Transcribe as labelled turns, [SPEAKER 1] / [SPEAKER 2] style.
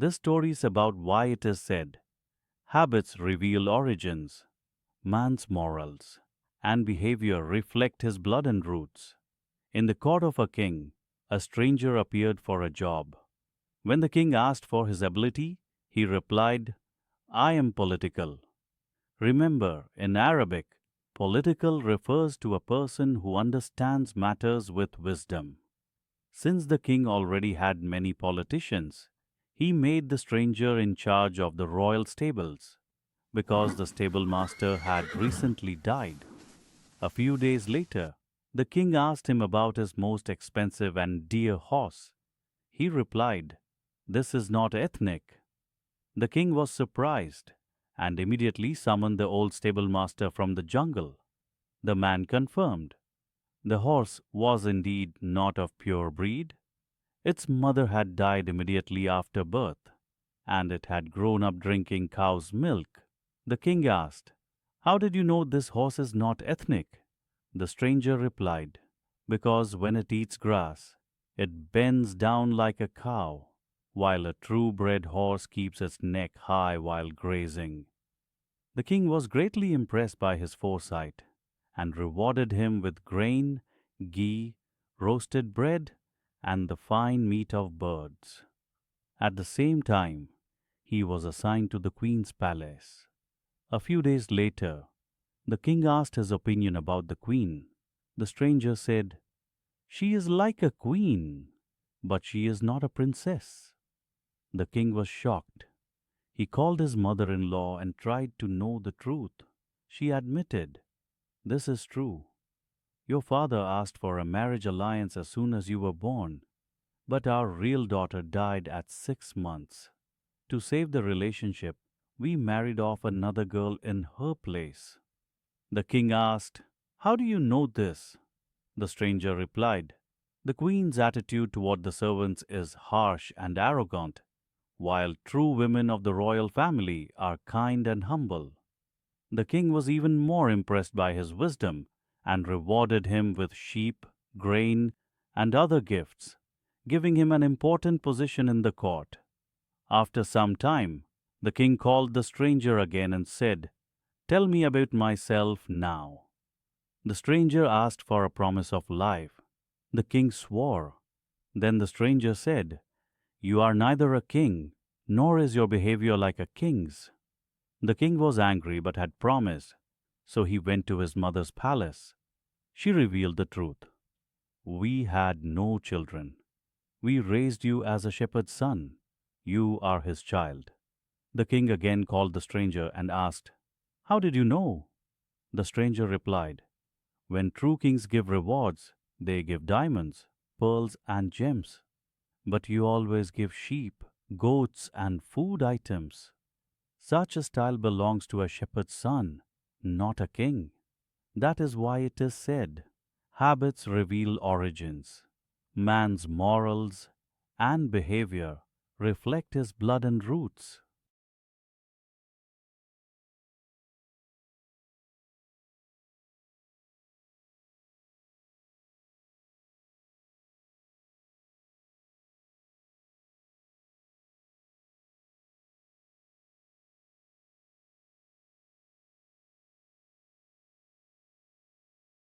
[SPEAKER 1] This story is about why it is said, habits reveal origins, man's morals and behavior reflect his blood and roots. In the court of a king, a stranger appeared for a job. When the king asked for his ability, he replied, I am political. Remember, in Arabic, political refers to a person who understands matters with wisdom. Since the king already had many politicians, he made the stranger in charge of the royal stables, because the stable master had recently died. A few days later, the king asked him about his most expensive and dear horse. He replied, This is not ethnic. The king was surprised and immediately summoned the old stable master from the jungle. The man confirmed. The horse was indeed not of pure breed. Its mother had died immediately after birth, and it had grown up drinking cow's milk. The king asked, How did you know this horse is not ethnic? The stranger replied, Because when it eats grass, it bends down like a cow, while a true bred horse keeps its neck high while grazing. The king was greatly impressed by his foresight and rewarded him with grain, ghee, roasted bread, and the fine meat of birds. At the same time, he was assigned to the queen's palace. A few days later, the king asked his opinion about the queen. The stranger said, She is like a queen, but she is not a princess. The king was shocked. He called his mother-in-law and tried to know the truth. She admitted, This is true. Your father asked for a marriage alliance as soon as you were born, but our real daughter died at 6 months. To save the relationship, we married off another girl in her place. The king asked, How do you know this? The stranger replied, The queen's attitude toward the servants is harsh and arrogant, while true women of the royal family are kind and humble. The king was even more impressed by his wisdom and rewarded him with sheep, grain, and other gifts, giving him an important position in the court. After some time, the king called the stranger again and said, Tell me about myself now. The stranger asked for a promise of life. The king swore. Then the stranger said, You are neither a king, nor is your behavior like a king's. The king was angry but had promised, so he went to his mother's palace. She revealed the truth. We had no children. We raised you as a shepherd's son. You are his child. The king again called the stranger and asked, How did you know? The stranger replied, When true kings give rewards, they give diamonds, pearls, and gems. But you always give sheep, goats, and food items. Such a style belongs to a shepherd's son, not a king. That is why it is said, Habits reveal origins. Man's morals and behavior reflect his blood and roots.